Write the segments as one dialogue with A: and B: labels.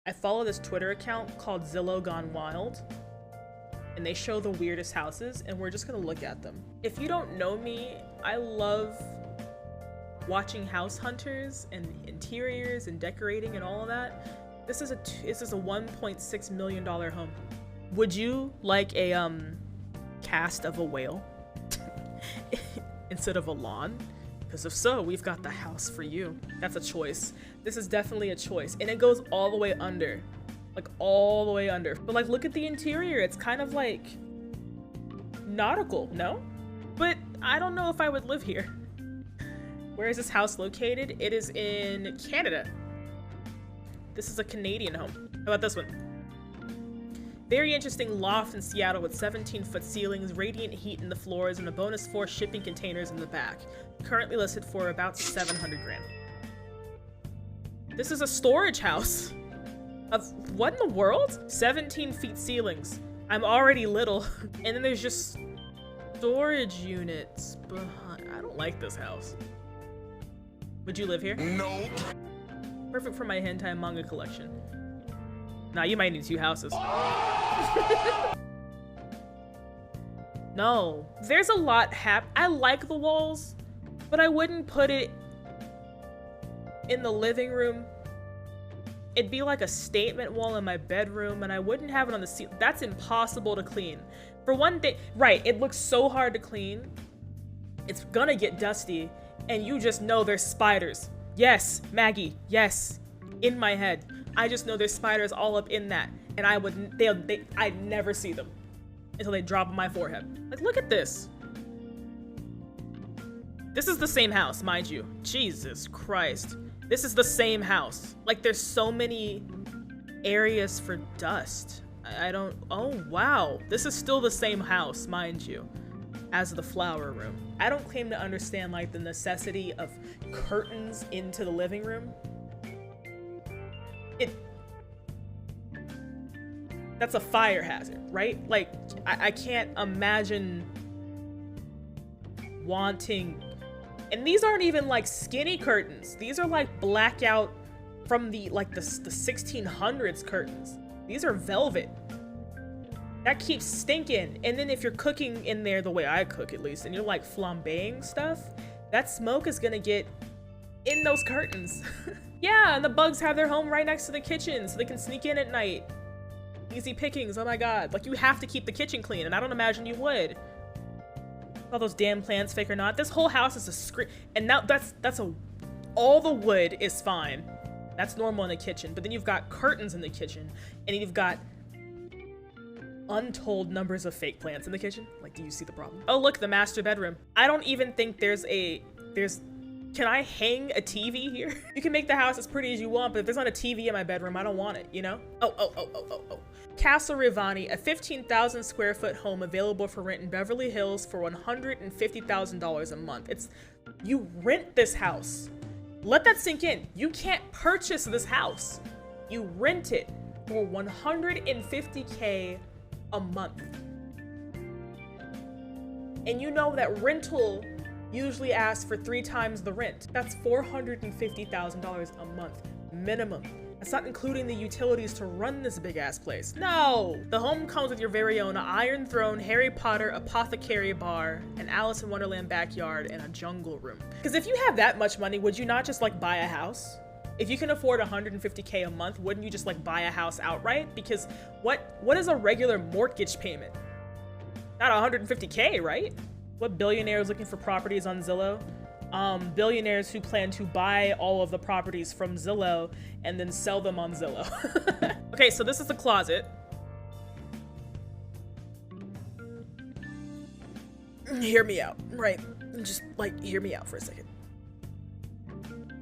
A: I follow this Twitter account called Zillow Gone Wild, and they show the weirdest houses, and we're just gonna look at them. If you don't know me, I love watching house hunters and interiors and decorating and all of that. This is a $1.6 million home. Would you like a cast of a whale instead of a lawn? Because if so, we've got the house for you. That's a choice. This is definitely a choice. And it goes all the way under. Like all the way under. But like, look at the interior. It's kind of like nautical, no? But I don't know if I would live here. Where is this house located? It is in Canada. This is a Canadian home. How about this one? Very interesting loft in Seattle with 17-foot ceilings, radiant heat in the floors, and a bonus 4 shipping containers in the back. Currently listed for about 700 grand. This is a storage house. Of what in the world? 17 feet ceilings. I'm already little. And then there's just storage units behind. I don't like this house. Would you live here?
B: No.
A: Perfect for my hentai manga collection. Nah, you might need 2 houses. No, there's a lot I like the walls, but I wouldn't put it in the living room. It'd be like a statement wall in my bedroom, and I wouldn't have it on the ceiling. That's impossible to clean. For one thing, right, it looks so hard to clean. It's gonna get dusty, and you just know there's spiders. Yes, Maggie, yes, in my head. I just know there's spiders all up in that, and I'd never see them until they drop on my forehead. Like, look at this. This is the same house, mind you. Jesus Christ. This is the same house. Like, there's so many areas for dust. Oh wow. This is still the same house, mind you, as the flower room. I don't claim to understand like the necessity of curtains into the living room. That's a fire hazard, right? Like, I can't imagine wanting, and these aren't even like skinny curtains. These are like blackout from the 1600s curtains. These are velvet. That keeps stinking. And then if you're cooking in there the way I cook at least, and you're like flambeing stuff, that smoke is gonna get in those curtains. Yeah, and the bugs have their home right next to the kitchen so they can sneak in at night. Easy pickings, oh my god. Like, you have to keep the kitchen clean, and I don't imagine you would. All those damn plants, fake or not. This whole house is a screen, and now all the wood is fine. That's normal in the kitchen, but then you've got curtains in the kitchen, and you've got untold numbers of fake plants in the kitchen. Like, do you see the problem? Oh, look, the master bedroom. I don't even think can I hang a TV here? You can make the house as pretty as you want, but if there's not a TV in my bedroom, I don't want it, you know? Oh. Castle Rivani, a 15,000 square foot home available for rent in Beverly Hills for $150,000 a month. You rent this house. Let that sink in. You can't purchase this house. You rent it for $150K a month. And you know that rental usually asks for 3 times the rent. That's $450,000 a month minimum. That's not including the utilities to run this big ass place. No! The home comes with your very own Iron Throne, Harry Potter, apothecary bar, an Alice in Wonderland backyard, and a jungle room. Because if you have that much money, would you not just like buy a house? If you can afford $150K a month, wouldn't you just like buy a house outright? Because what is a regular mortgage payment? Not $150K, right? What billionaire is looking for properties on Zillow? Billionaires who plan to buy all of the properties from Zillow and then sell them on Zillow. Okay, so this is the closet. Hear me out, right? Just like, hear me out for a second.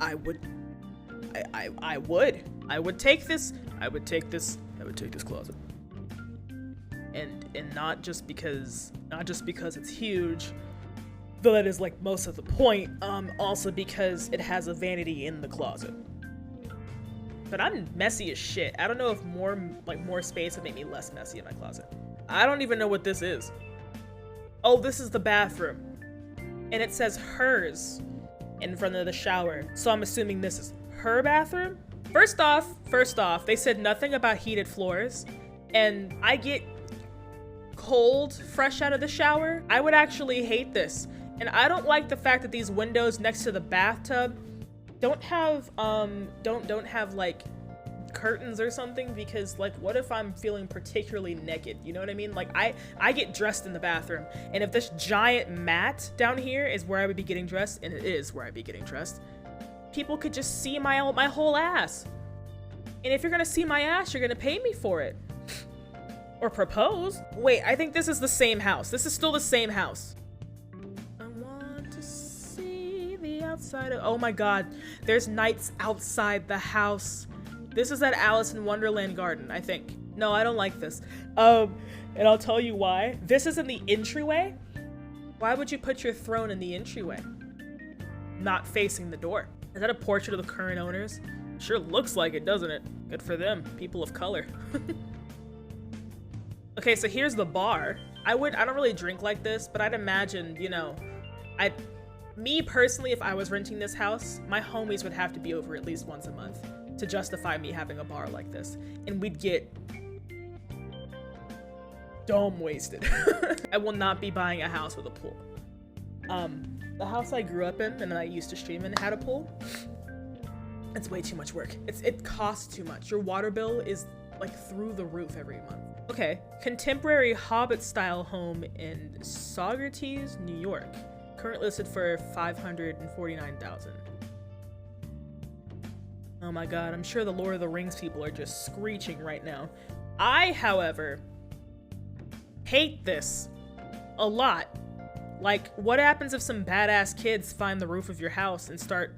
A: I would take this closet. And not just because it's huge, though that is like most of the point, also because it has a vanity in the closet. But I'm messy as shit. I don't know if more space would make me less messy in my closet. I don't even know what this is. Oh, this is the bathroom. And it says hers in front of the shower. So I'm assuming this is her bathroom? First off, they said nothing about heated floors, and I get cold fresh out of the shower. I would actually hate this. And I don't like the fact that these windows next to the bathtub don't have like curtains or something, because like, what if I'm feeling particularly naked? You know what I mean? Like I get dressed in the bathroom, and if this giant mat down here is where I would be getting dressed, and it is where I'd be getting dressed, people could just see my whole ass. And if you're gonna see my ass, you're gonna pay me for it. Or propose. Wait, I think this is the same house. This is still the same house. I want to see the outside of, oh my God, there's nights outside the house. This is that Alice in Wonderland garden, I think. No, I don't like this. And I'll tell you why. This is in the entryway. Why would you put your throne in the entryway? Not facing the door. Is that a portrait of the current owners? Sure looks like it, doesn't it? Good for them, people of color. Okay, so here's the bar. I don't really drink like this, but I'd imagine, you know, me personally, if I was renting this house, my homies would have to be over at least once a month to justify me having a bar like this. And we'd get dome wasted. I will not be buying a house with a pool. The house I grew up in and I used to stream in had a pool. It's way too much work. It costs too much. Your water bill is like through the roof every month. Okay, contemporary Hobbit-style home in Saugerties, New York. Currently listed for $549,000. Oh my God, I'm sure the Lord of the Rings people are just screeching right now. I, however, hate this a lot. Like, what happens if some badass kids find the roof of your house and start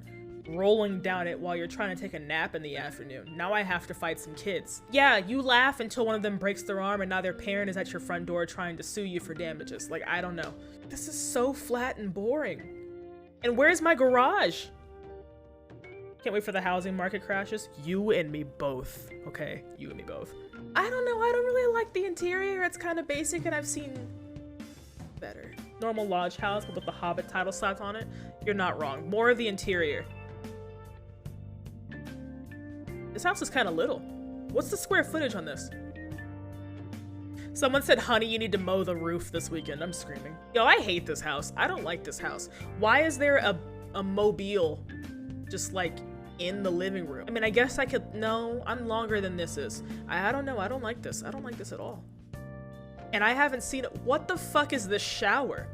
A: rolling down it while you're trying to take a nap in the afternoon? Now I have to fight some kids. Yeah, you laugh until one of them breaks their arm and now their parent is at your front door trying to sue you for damages. Like, I don't know. This is so flat and boring. And where's my garage? Can't wait for the housing market crashes. You and me both. Okay, you and me both. I don't know, I don't really like the interior. It's kind of basic and I've seen better. Normal lodge house with the Hobbit title slots on it. You're not wrong. More of the interior. This house is kind of little. What's the square footage on this? Someone said, honey, you need to mow the roof this weekend. I'm screaming. Yo, I hate this house. I don't like this house. Why is there a mobile just like in the living room? I mean, I guess I could, no, I'm longer than this is. I don't know, I don't like this. I don't like this at all. And I haven't seen it. What the fuck is this shower?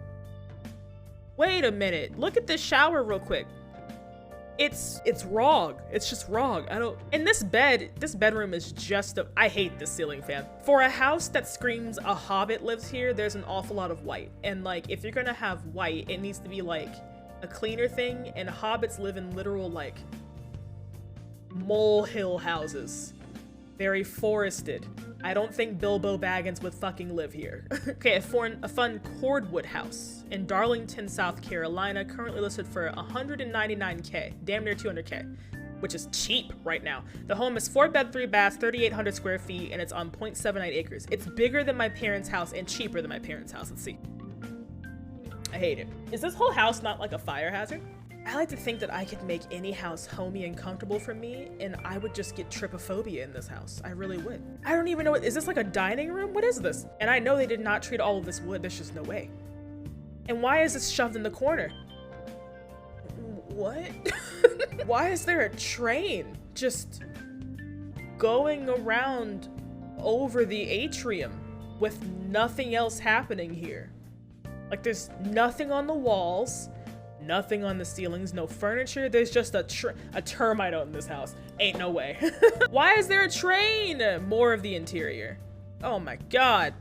A: Wait a minute, look at this shower real quick. It's wrong. It's just wrong. And this bedroom is just I hate this ceiling fan. For a house that screams a Hobbit lives here, there's an awful lot of white. And like, if you're gonna have white, it needs to be like a cleaner thing, and Hobbits live in literal like molehill houses. Very forested. I don't think Bilbo Baggins would fucking live here. Okay, a fun cordwood house in Darlington, South Carolina, currently listed for $199K, damn near $200K, which is cheap right now. The home is 4 bed, 3 baths, 3,800 square feet, and it's on 0.79 acres. It's bigger than my parents' house and cheaper than my parents' house. Let's see. I hate it. Is this whole house not like a fire hazard? I like to think that I could make any house homey and comfortable for me, and I would just get trypophobia in this house. I really would. I don't even know is this like a dining room? What is this? And I know they did not treat all of this wood. There's just no way. And why is this shoved in the corner? What? Why is there a train just going around over the atrium with nothing else happening here? Like, there's nothing on the walls. Nothing on the ceilings, no furniture. There's just a termite out in this house. Ain't no way. Why is there a train? More of the interior. Oh my God.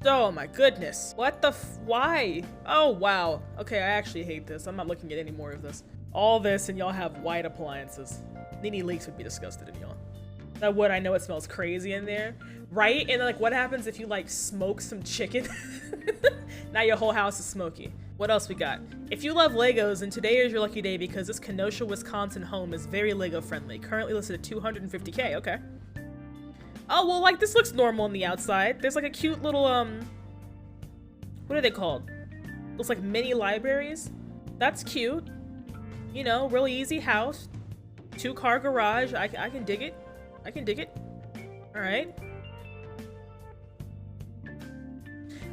A: Oh my goodness. What the why? Oh wow. Okay, I actually hate this. I'm not looking at any more of this. All this and y'all have white appliances. Nene Leaks would be disgusted in y'all. That wood, I know it smells crazy in there. Right? And like, what happens if you like smoke some chicken? Now your whole house is smoky. What else we got? If you love Legos, then today is your lucky day because this Kenosha, Wisconsin home is very Lego friendly. Currently listed at $250K, okay. Oh, well, like, this looks normal on the outside. There's like a cute little, what are they called? Looks like mini libraries. That's cute. You know, really easy house. 2-car garage. I can dig it. I can dig it. All right.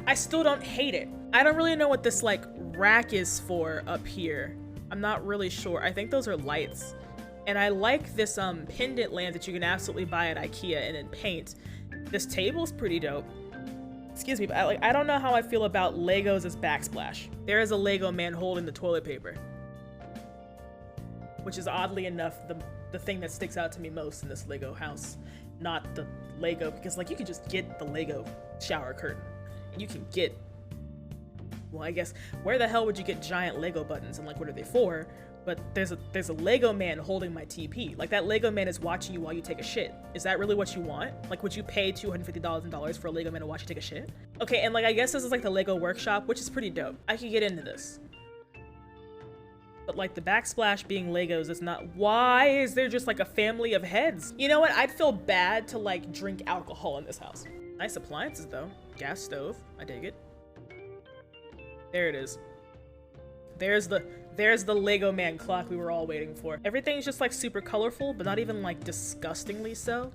A: I still don't hate it. I don't really know what this like rack is for up here. I'm not really sure. I think those are lights. And I like this pendant lamp that you can absolutely buy at IKEA and then paint. This table's pretty dope. Excuse me, but I don't know how I feel about Legos as backsplash. There is a Lego man holding the toilet paper, which is oddly enough the thing that sticks out to me most in this Lego house, not the Lego, because like you can just get the Lego shower curtain, and you can get, well, I guess where the hell would you get giant Lego buttons and like what are they for? But there's a Lego man holding my TP. Like that Lego man is watching you while you take a shit. Is that really what you want? Like would you pay $250,000 for a Lego man to watch you take a shit? Okay, and like I guess this is like the Lego workshop, which is pretty dope. I could get into this. But like the backsplash being Legos is not, why is there just like a family of heads? You know what, I'd feel bad to like drink alcohol in this house. Nice appliances though. Gas stove, I dig it. There it is. There's the Lego man clock we were all waiting for. Everything's just like super colorful, but not even like disgustingly so.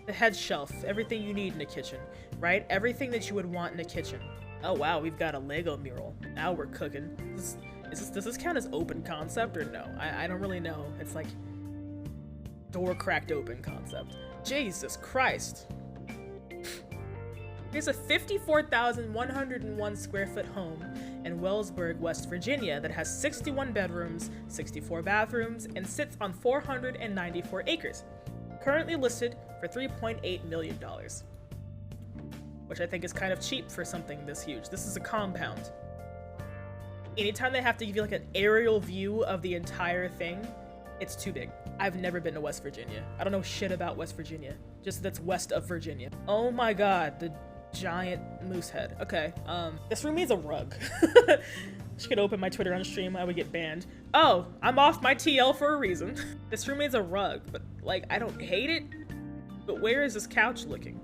A: The head shelf, everything you need in a kitchen, right? Everything that you would want in a kitchen. Oh wow, we've got a Lego mural. Now we're cooking. Does this count as open concept or no? I don't really know. It's like door cracked open concept. Jesus Christ. Here's a 54,101 square foot home in Wellsburg, West Virginia that has 61 bedrooms, 64 bathrooms, and sits on 494 acres. Currently listed for $3.8 million, which I think is kind of cheap for something this huge. This is a compound. Anytime they have to give you like an aerial view of the entire thing, it's too big. I've never been to West Virginia. I don't know shit about West Virginia, just that's west of Virginia. Oh my God, the giant moose head. Okay, this room needs a rug. She could open my Twitter on stream, I would get banned. Oh, I'm off my TL for a reason. This room needs a rug, but like, I don't hate it, but where is this couch looking?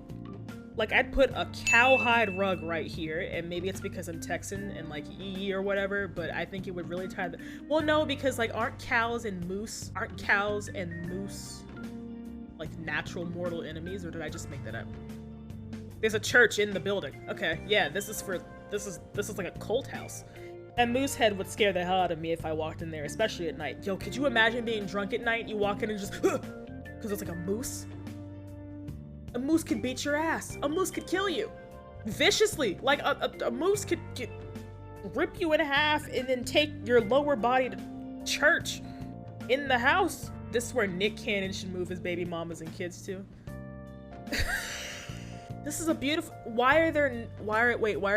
A: Like, I'd put a cowhide rug right here, and maybe it's because I'm Texan and like EE or whatever, but I think it would really tie the, well, no, because like aren't cows and moose like natural mortal enemies, or did I just make that up? There's a church in the building. Okay, yeah, this is like a cult house. That moose head would scare the hell out of me if I walked in there, especially at night. Yo, could you imagine being drunk at night, you walk in and just, because it's like a moose? A moose could beat your ass. A moose could kill you. Viciously. Like a moose could rip you in half and then take your lower body to church in the house. This is where Nick Cannon should move his baby mamas and kids to. This is a beautiful, why are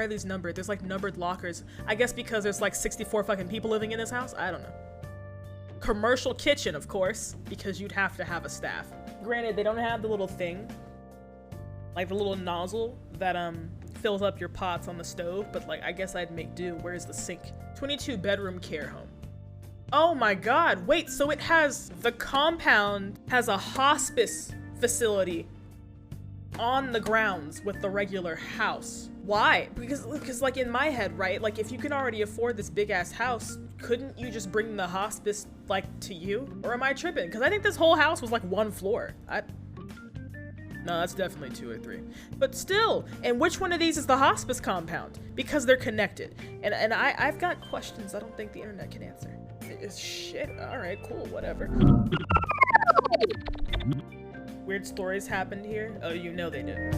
A: these numbered? There's like numbered lockers. I guess because there's like 64 fucking people living in this house? I don't know. Commercial kitchen, of course, because you'd have to have a staff. Granted, they don't have the little thing, like the little nozzle that fills up your pots on the stove, but like I guess I'd make do. Where's the sink? 22 bedroom care home. Oh my God, wait, so it has, the compound has a hospice facility on the grounds with the regular house. Why? Because like in my head, right? Like if you can already afford this big ass house, couldn't you just bring the hospice like to you? Or am I tripping? Because I think this whole house was like one floor. No, that's definitely 2 or 3. But still, and which one of these is the hospice compound? Because they're connected. And I've got questions I don't think the internet can answer. Shit, all right, cool, whatever. Weird stories happened here? Oh, you know they did.